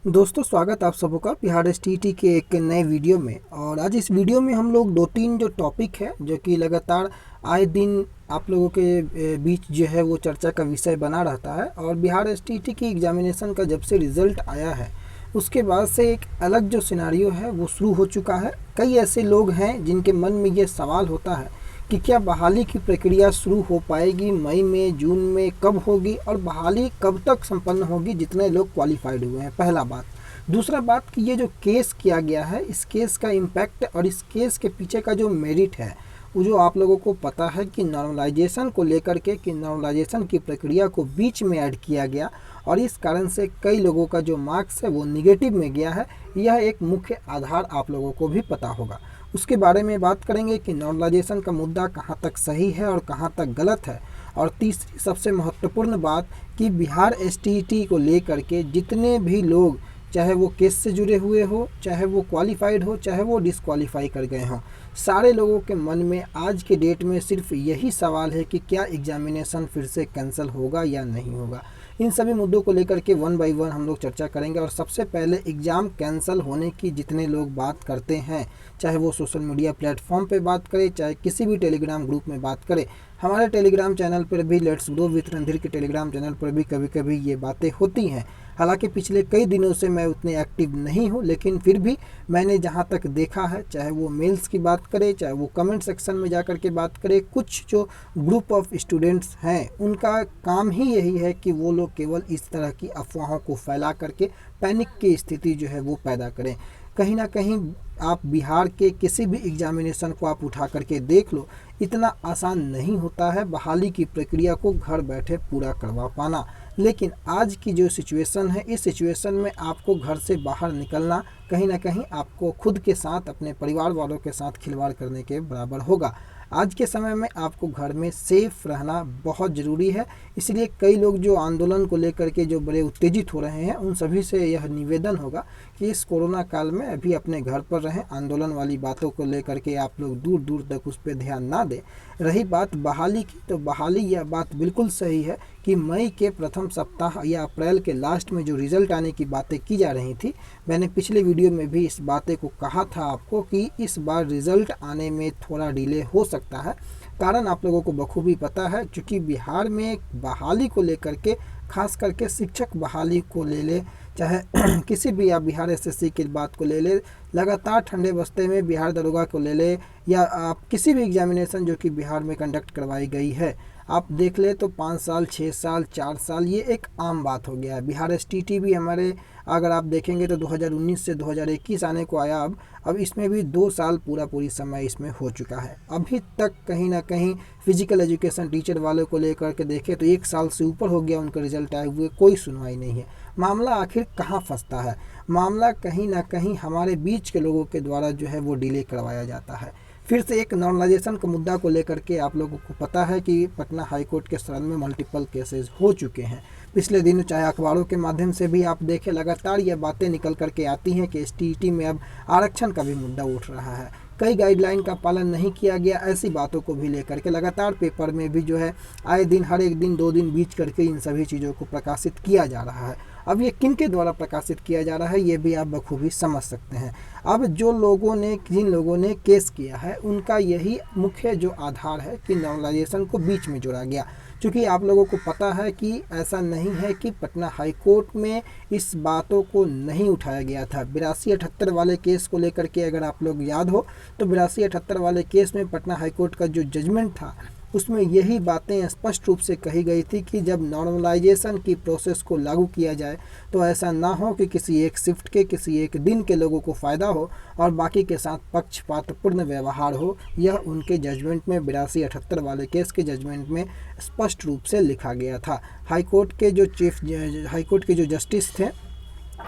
दोस्तों, स्वागत आप सबों का बिहार एसटीईटी के एक नए वीडियो में। और आज इस वीडियो में हम लोग दो तीन जो टॉपिक है जो कि लगातार आए दिन आप लोगों के बीच जो है वो चर्चा का विषय बना रहता है। और बिहार एसटीईटी की एग्जामिनेशन का जब से रिज़ल्ट आया है उसके बाद से एक अलग जो सिनारियो है वो शुरू हो चुका है। कई ऐसे लोग हैं जिनके मन में ये सवाल होता है कि क्या बहाली की प्रक्रिया शुरू हो पाएगी, मई में, जून में, कब होगी और बहाली कब तक संपन्न होगी जितने लोग क्वालिफाइड हुए हैं। पहला बात। दूसरा बात कि ये जो केस किया गया है, इस केस का इम्पैक्ट और इस केस के पीछे का जो मेरिट है वो जो आप लोगों को पता है कि नॉर्मलाइजेशन को लेकर के कि नॉर्मलाइजेशन की प्रक्रिया को बीच में ऐड किया गया और इस कारण से कई लोगों का जो मार्क्स है वो निगेटिव में गया है। यह एक मुख्य आधार आप लोगों को भी पता होगा। उसके बारे में बात करेंगे कि नॉर्मलाइजेशन का मुद्दा कहाँ तक सही है और कहाँ तक गलत है। और तीसरी सबसे महत्वपूर्ण बात कि बिहार एसटीईटी को लेकर के जितने भी लोग, चाहे वो केस से जुड़े हुए हो, चाहे वो क्वालिफाइड हो, चाहे वो डिसक्वालीफाई कर गए हों, सारे लोगों के मन में आज के डेट में सिर्फ यही सवाल है कि क्या एग्जामिनेशन फिर से कैंसिल होगा या नहीं होगा। इन सभी मुद्दों को लेकर के वन बाय वन हम लोग चर्चा करेंगे। और सबसे पहले एग्ज़ाम कैंसिल होने की जितने लोग बात करते हैं, चाहे वो सोशल मीडिया प्लेटफॉर्म पे बात करें, चाहे किसी भी टेलीग्राम ग्रुप में बात करें, हमारे टेलीग्राम चैनल पर भी, लेट्स ग्रो विथ रणधीर के टेलीग्राम चैनल पर भी कभी कभी ये बातें होती हैं। हालांकि पिछले कई दिनों से मैं उतने एक्टिव नहीं हूँ, लेकिन फिर भी मैंने जहाँ तक देखा है, चाहे वो मेल्स की बात करें, चाहे वो कमेंट सेक्शन में जा कर के बात करें, कुछ जो ग्रुप ऑफ स्टूडेंट्स हैं उनका काम ही यही है कि वो लोग केवल इस तरह की अफवाहों को फैला करके पैनिक की स्थिति जो है वो पैदा करें। कहीं ना कहीं आप बिहार के किसी भी एग्जामिनेशन को आप उठा करके देख लो, इतना आसान नहीं होता है बहाली की प्रक्रिया को घर बैठे पूरा करवा पाना। लेकिन आज की जो सिचुएशन है, इस सिचुएशन में आपको घर से बाहर निकलना कहीं ना कहीं आपको खुद के साथ, अपने परिवार वालों के साथ खिलवाड़ करने के बराबर होगा। आज के समय में आपको घर में सेफ रहना बहुत ज़रूरी है। इसलिए कई लोग जो आंदोलन को लेकर के जो बड़े उत्तेजित हो रहे हैं, उन सभी से यह निवेदन होगा कि इस कोरोना काल में अभी अपने घर पर रहें। आंदोलन वाली बातों को लेकर के आप लोग दूर दूर तक उस पर ध्यान ना दें। रही बात बहाली की, तो बहाली यह बात बिल्कुल सही है कि मई के प्रथम सप्ताह या अप्रैल के लास्ट में जो रिज़ल्ट आने की बातें की जा रही थी, मैंने पिछले वीडियो में भी इस बातें को कहा था आपको कि इस बार रिज़ल्ट आने में थोड़ा डिले हो सकता है। कारण आप लोगों को बखूबी पता है, क्योंकि बिहार में बहाली को लेकर के, खास करके शिक्षक बहाली को ले ले, चाहे किसी भी आप बिहार एसएससी की बात को ले ले, लगातार ठंडे बस्ते में बिहार दरोगा को ले ले, या आप किसी भी एग्जामिनेशन जो कि बिहार में कंडक्ट करवाई गई है, आप देख ले तो 5 साल, 6 साल, 4 साल ये एक आम बात हो गया है। बिहार एसटीईटी भी हमारे, अगर आप देखेंगे तो 2019 से 2021 आने को आया। अब इसमें भी 2 साल पूरी समय इसमें हो चुका है। अभी तक कहीं ना कहीं फिजिकल एजुकेशन टीचर वालों को लेकर के देखें तो 1 साल से ऊपर हो गया उनका रिजल्ट आए हुए, कोई सुनवाई नहीं है। मामला आखिर कहाँ फंसता है? मामला कहीं ना कहीं हमारे बीच के लोगों के द्वारा जो है वो डिले करवाया जाता है। फिर से एक नॉर्मलाइजेशन के मुद्दा को लेकर के आप लोगों को पता है कि पटना हाईकोर्ट के शरण में मल्टीपल केसेस हो चुके हैं। पिछले दिनों चाहे अखबारों के माध्यम से भी आप देखें, लगातार ये बातें निकल करके आती हैं कि एसटीईटी में अब आरक्षण का भी मुद्दा उठ रहा है। कई गाइडलाइन का पालन नहीं किया गया, ऐसी बातों को भी लेकर के लगातार पेपर में भी जो है आए दिन, हर एक दिन 2 दिन बीच करके इन सभी चीज़ों को प्रकाशित किया जा रहा है। अब ये किन के द्वारा प्रकाशित किया जा रहा है ये भी आप बखूबी समझ सकते हैं। अब जो लोगों ने, जिन लोगों ने केस किया है, उनका यही मुख्य जो आधार है कि नॉर्मलाइजेशन को बीच में जोड़ा गया। क्योंकि आप लोगों को पता है कि ऐसा नहीं है कि पटना हाईकोर्ट में इस बातों को नहीं उठाया गया था। 82-78 वाले केस को लेकर के अगर आप लोग याद हो तो 82-78 वाले केस में पटना हाईकोर्ट का जो जजमेंट था उसमें यही बातें स्पष्ट रूप से कही गई थी कि जब नॉर्मलाइजेशन की प्रोसेस को लागू किया जाए तो ऐसा ना हो कि किसी एक शिफ्ट के, किसी एक दिन के लोगों को फ़ायदा हो और बाकी के साथ पक्षपातपूर्ण व्यवहार हो। यह उनके जजमेंट में, 82-78 वाले केस के जजमेंट में स्पष्ट रूप से लिखा गया था। हाईकोर्ट के जो जस्टिस थे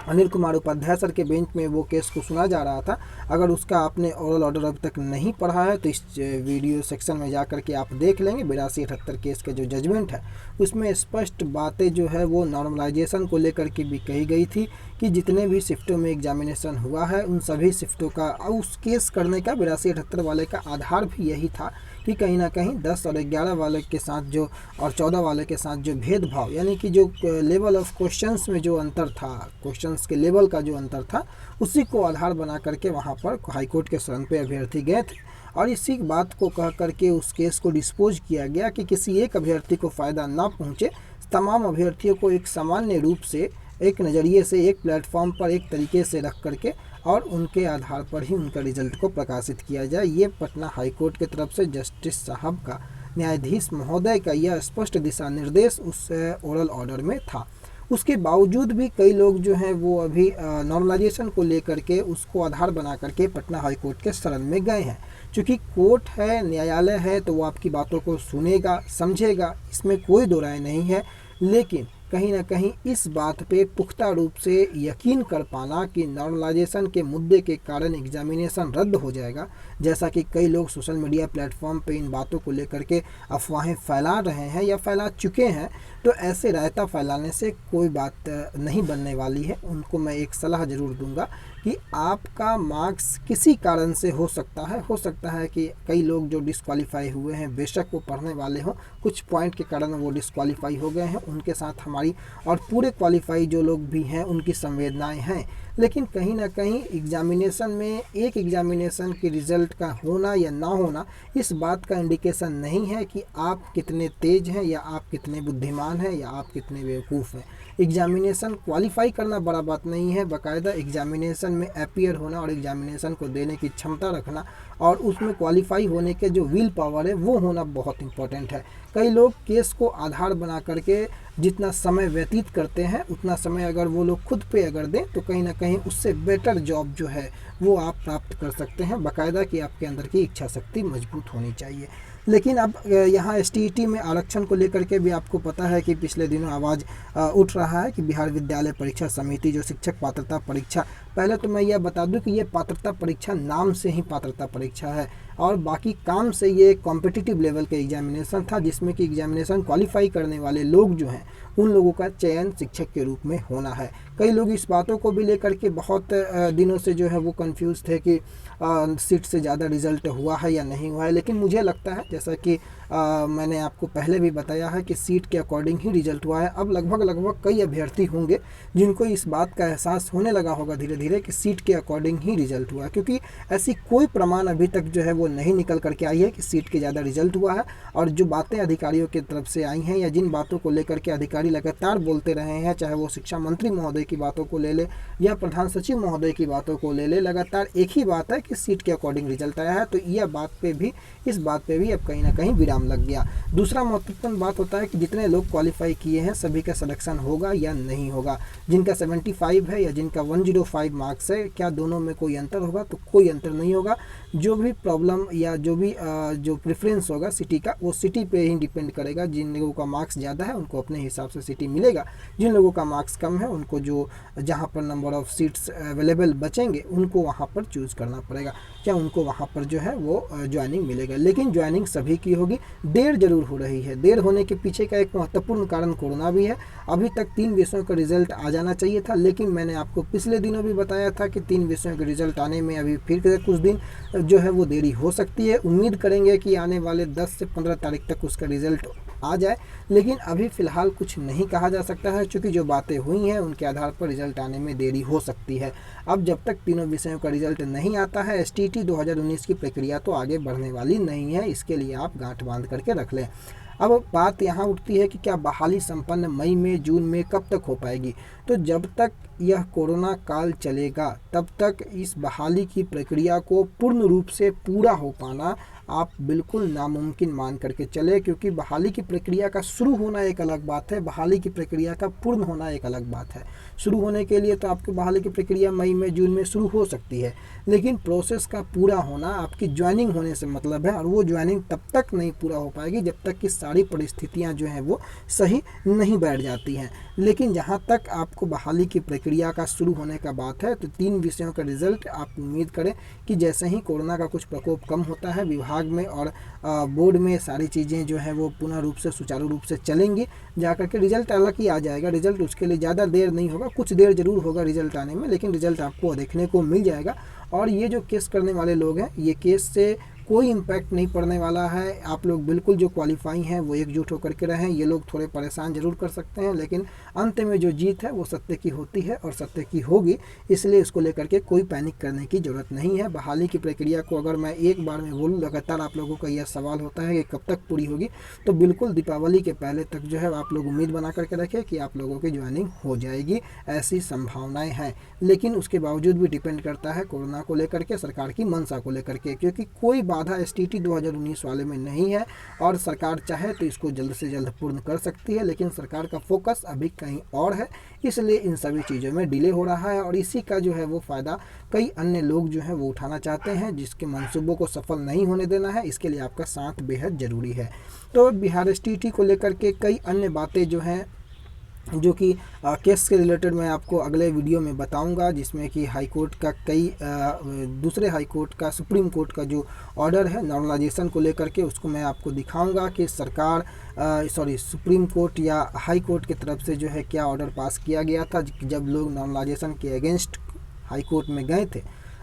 अनिल कुमार उपाध्याय सर के बेंच में वो केस को सुना जा रहा था। अगर उसका आपने ओरल ऑर्डर अब तक नहीं पढ़ा है तो इस वीडियो सेक्शन में जा कर के आप देख लेंगे। 82-78 केस के जो जजमेंट है उसमें स्पष्ट बातें जो है वो नॉर्मलाइजेशन को लेकर के भी कही गई थी कि जितने भी शिफ्टों में एग्जामिनेशन हुआ है उन सभी शिफ्टों का उस केस करने का 82-78 वाले का आधार भी यही था कि कहीं ना कहीं 10 और 11 वाले के साथ जो और 14 वाले के साथ जो भेदभाव, यानी कि जो लेवल ऑफ क्वेश्चंस में जो अंतर था, क्वेश्चंस के लेवल का जो अंतर था, उसी को आधार बना करके वहाँ पर हाईकोर्ट के शरण पे अभ्यर्थी गए थे और इसी बात को कह करके उस केस को डिस्पोज किया गया कि किसी एक अभ्यर्थी को फ़ायदा ना पहुँचे, तमाम अभ्यर्थियों को एक सामान्य रूप से, एक नज़रिए से, एक प्लेटफॉर्म पर एक तरीके से रख करके और उनके आधार पर ही उनका रिजल्ट को प्रकाशित किया जाए। ये पटना हाईकोर्ट की तरफ से जस्टिस साहब का, न्यायाधीश महोदय का यह स्पष्ट दिशा निर्देश उस ओरल ऑर्डर में था। उसके बावजूद भी कई लोग जो हैं वो अभी नॉर्मलाइजेशन को लेकर के उसको आधार बना करके पटना हाईकोर्ट के शरण में गए हैं। चूँकि कोर्ट है, न्यायालय है, तो वो आपकी बातों को सुनेगा, समझेगा, इसमें कोई दो राय नहीं है। लेकिन कहीं ना कहीं इस बात पे पुख्ता रूप से यकीन कर पाना कि नॉर्मलाइजेशन के मुद्दे के कारण एग्जामिनेशन रद्द हो जाएगा, जैसा कि कई लोग सोशल मीडिया प्लेटफॉर्म पे इन बातों को लेकर के अफवाहें फैला रहे हैं या फैला चुके हैं, तो ऐसे रायता फैलाने से कोई बात नहीं बनने वाली है। उनको मैं एक सलाह ज़रूर दूंगा कि आपका मार्क्स किसी कारण से हो सकता है कि कई लोग जो डिस्क्वालीफाई हुए हैं, बेशक वो पढ़ने वाले हों, कुछ पॉइंट के कारण वो डिस्क्वालीफाई हो गए हैं, उनके साथ हमारी और पूरे क्वालिफाई जो लोग भी हैं उनकी संवेदनाएं हैं। लेकिन कहीं ना कहीं एग्जामिनेशन में एक एग्जामिनेशन के रिज़ल्ट का होना या ना होना इस बात का इंडिकेशन नहीं है कि आप कितने तेज हैं या आप कितने बुद्धिमान हैं या आप कितने बेवकूफ़ हैं। एग्जामिनेशन क्वालिफाई करना बड़ा बात नहीं है, बाकायदा एग्जामिनेशन में अपीयर होना और एग्जामिनेशन को देने की क्षमता रखना और उसमें क्वालिफाई होने के जो विल पावर है वो होना बहुत इंपॉर्टेंट है। कई लोग केस को आधार बना करके जितना समय व्यतीत करते हैं उतना समय अगर वो लोग खुद पे अगर दें तो कहीं ना कहीं उससे बेटर जॉब जो है वो आप प्राप्त कर सकते हैं, बाकायदा कि आपके अंदर की इच्छा शक्ति मजबूत होनी चाहिए। लेकिन अब यहाँ एसटीईटी में आरक्षण को लेकर के भी आपको पता है कि पिछले दिनों आवाज़ उठ रहा है कि बिहार विद्यालय परीक्षा समिति जो शिक्षक पात्रता परीक्षा, पहले तो मैं यह बता दूं कि ये पात्रता परीक्षा नाम से ही पात्रता परीक्षा है और बाकी काम से ये कॉम्पिटिटिव लेवल का एग्जामिनेशन था, जिसमें कि एग्जामिनेशन क्वालिफाई करने वाले लोग जो हैं उन लोगों का चयन शिक्षक के रूप में होना है। कई लोग इस बातों को भी लेकर के बहुत दिनों से जो है वो कंफ्यूज थे कि सीट से ज़्यादा रिजल्ट हुआ है या नहीं हुआ है, लेकिन मुझे लगता है जैसा कि मैंने आपको पहले भी बताया है कि सीट के अकॉर्डिंग ही रिजल्ट हुआ है। अब लगभग कई अभ्यर्थी होंगे जिनको इस बात का एहसास होने लगा होगा धीरे धीरे कि सीट के अकॉर्डिंग ही रिजल्ट हुआ है, क्योंकि ऐसी कोई प्रमाण अभी तक जो है वो नहीं निकल करके आई है कि सीट के ज़्यादा रिजल्ट हुआ है। और जो बातें अधिकारियों की तरफ से आई हैं या जिन बातों को लेकर के अधिकारी लगातार बोलते रहे हैं, चाहे वो शिक्षा मंत्री महोदय की बातों को ले ले या प्रधान सचिव महोदय की बातों को ले ले, लगातार एक ही बात है कि सीट के अकॉर्डिंग रिजल्ट आया है। तो यह बात पे भी, इस बात पे भी अब कहीं ना कहीं विराम लग गया। दूसरा महत्वपूर्ण बात होता है कि जितने लोग क्वालिफाई किए हैं सभी का सिलेक्शन होगा या नहीं होगा। जिनका 75 है या जिनका 105 मार्क्स है, क्या दोनों में कोई अंतर होगा? तो कोई अंतर नहीं होगा। जो भी प्रॉब्लम या जो भी जो प्रेफरेंस होगा सिटी का, वो सिटी पे ही डिपेंड करेगा। जिन लोगों का मार्क्स ज़्यादा है उनको अपने हिसाब से सिटी मिलेगा, जिन लोगों का मार्क्स कम है उनको जो जहाँ पर नंबर ऑफ़ सीट्स अवेलेबल बचेंगे उनको वहाँ पर चूज़ करना पड़ेगा, क्या उनको वहाँ पर जो है वो ज्वाइनिंग मिलेगा। लेकिन ज्वाइनिंग सभी की होगी। देर जरूर हो रही है, देर होने के पीछे का एक महत्वपूर्ण कारण कोरोना भी है। अभी तक 3 विषयों का रिजल्ट आ जाना चाहिए था, लेकिन मैंने आपको पिछले दिनों भी बताया था कि 3 विषयों के रिजल्ट आने में अभी फिर से कुछ दिन जो है वो देरी हो सकती है। उम्मीद करेंगे कि आने वाले 10 से 15 तारीख तक उसका रिजल्ट आ जाए, लेकिन अभी फ़िलहाल कुछ नहीं कहा जा सकता है, क्योंकि जो बातें हुई हैं उनके आधार पर रिजल्ट आने में देरी हो सकती है। अब जब तक तीनों विषयों का रिजल्ट नहीं आता है, एसटीईटी 2019 की प्रक्रिया तो आगे बढ़ने वाली नहीं है। इसके लिए आप गांठ बांध करके रख लें। अब बात यहाँ उठती है कि क्या बहाली संपन्न मई में, जून में कब तक हो पाएगी? तो जब तक यह कोरोना काल चलेगा तब तक इस बहाली की प्रक्रिया को पूर्ण रूप से पूरा हो पाना आप बिल्कुल नामुमकिन मान करके चले, क्योंकि बहाली की प्रक्रिया का शुरू होना एक अलग बात है, बहाली की प्रक्रिया का पूर्ण होना एक अलग बात है। शुरू होने के लिए तो आपकी बहाली की प्रक्रिया मई में, जून में शुरू हो सकती है, लेकिन प्रोसेस का पूरा होना आपकी ज्वाइनिंग होने से मतलब है, और वो ज्वाइनिंग तब तक नहीं पूरा हो पाएगी जब तक कि सारी परिस्थितियाँ जो हैं वो सही नहीं बैठ जाती हैं। लेकिन जहाँ तक आप आपको बहाली की प्रक्रिया का शुरू होने का बात है, तो 3 विषयों का रिजल्ट आप उम्मीद करें कि जैसे ही कोरोना का कुछ प्रकोप कम होता है, विभाग में और बोर्ड में सारी चीज़ें जो है वो पुनः रूप से सुचारू रूप से चलेंगी, जा करके रिजल्ट अलग ही आ जाएगा। रिजल्ट उसके लिए ज़्यादा देर नहीं होगा, कुछ देर जरूर होगा रिजल्ट आने में, लेकिन रिजल्ट आपको देखने को मिल जाएगा। और ये जो केस करने वाले लोग हैं, ये केस से कोई इम्पैक्ट नहीं पड़ने वाला है। आप लोग बिल्कुल जो क्वालिफाई हैं वो एकजुट होकर के रहें। ये लोग थोड़े परेशान जरूर कर सकते हैं, लेकिन अंत में जो जीत है वो सत्य की होती है और सत्य की होगी, इसलिए इसको लेकर के कोई पैनिक करने की ज़रूरत नहीं है। बहाली की प्रक्रिया को अगर मैं एक बार में बोलूँ, लगातार आप लोगों का यह सवाल होता है कि कब तक पूरी होगी, तो बिल्कुल दीपावली के पहले तक जो है आप लोग उम्मीद बना करके रखें कि आप लोगों की ज्वाइनिंग हो जाएगी, ऐसी संभावनाएँ हैं। लेकिन उसके बावजूद भी डिपेंड करता है कोरोना को लेकर के, सरकार की मंशा को लेकर के, क्योंकि कोई बाधा STT 2019 वाले में नहीं है और सरकार चाहे तो इसको जल्द से जल्द पूर्ण कर सकती है, लेकिन सरकार का फोकस अभी कहीं और है, इसलिए इन सभी चीज़ों में डिले हो रहा है। और इसी का जो है वो फ़ायदा कई अन्य लोग जो है वो उठाना चाहते हैं, जिसके मंसूबों को सफल नहीं होने देना है। इसके लिए आपका साथ बेहद ज़रूरी है। तो बिहार STT को लेकर के कई अन्य बातें जो हैं, जो कि केस के रिलेटेड मैं आपको अगले वीडियो में बताऊंगा, जिसमें कि हाई कोर्ट का दूसरे हाई कोर्ट का, सुप्रीम कोर्ट का जो ऑर्डर है नॉर्मलाइजेशन को लेकर के, उसको मैं आपको दिखाऊंगा कि सुप्रीम कोर्ट या हाई कोर्ट की तरफ से जो है क्या ऑर्डर पास किया गया था जब लोग नॉर्मलाइजेशन के अगेंस्ट हाई कोर्ट में गए थे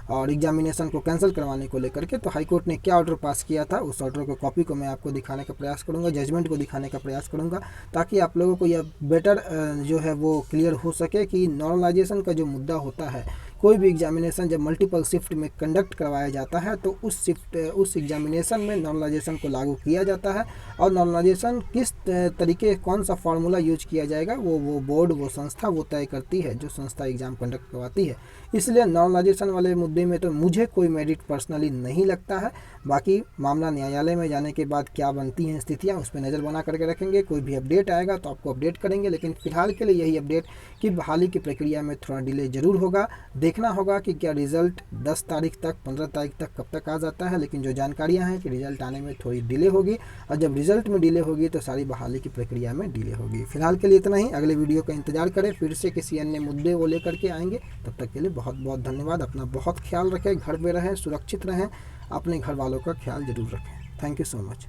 और एग्जामिनेशन को कैंसिल करवाने को लेकर के। तो हाई कोर्ट ने क्या ऑर्डर पास किया था, उस ऑर्डर को कॉपी को मैं आपको दिखाने का प्रयास करूंगा, जजमेंट को दिखाने का प्रयास करूंगा, ताकि आप लोगों को यह बेटर जो है वो क्लियर हो सके कि नॉर्मलाइजेशन का जो मुद्दा होता है, कोई भी एग्जामिनेशन जब मल्टीपल शिफ्ट में कंडक्ट करवाया जाता है तो उस एग्जामिनेशन में नॉर्मलाइजेशन को लागू किया जाता है। और नॉर्मलाइजेशन किस तरीके, कौन सा फार्मूला यूज किया जाएगा, वो बोर्ड, वो संस्था वो तय करती है, जो संस्था एग्ज़ाम कंडक्ट करवाती है। इसलिए नॉर्मलाइजेशन वाले मुद्दे में तो मुझे कोई मेरिट पर्सनली नहीं लगता है। बाकी मामला न्यायालय में जाने के बाद क्या बनती हैं स्थितियाँ, उस पर नज़र बना करके रखेंगे। कोई भी अपडेट आएगा तो आपको अपडेट करेंगे, लेकिन फिलहाल के लिए यही अपडेट कि बहाली की प्रक्रिया में थोड़ा डिले ज़रूर होगा। देखना होगा कि क्या रिज़ल्ट 10 तारीख तक, 15 तारीख तक कब तक आ जाता है, लेकिन जो जानकारियां हैं कि रिज़ल्ट आने में थोड़ी डिले होगी, और जब रिज़ल्ट में डिले होगी तो सारी बहाली की प्रक्रिया में डिले होगी। फिलहाल के लिए इतना ही, अगले वीडियो का इंतजार करें, फिर से किसी अन्य मुद्दे को लेकर के आएंगे। तब तक के लिए बहुत बहुत धन्यवाद। अपना बहुत ख्याल रखें, घर पे रहें, सुरक्षित रहें, अपने घर वालों का ख्याल जरूर रखें। Thank you so much.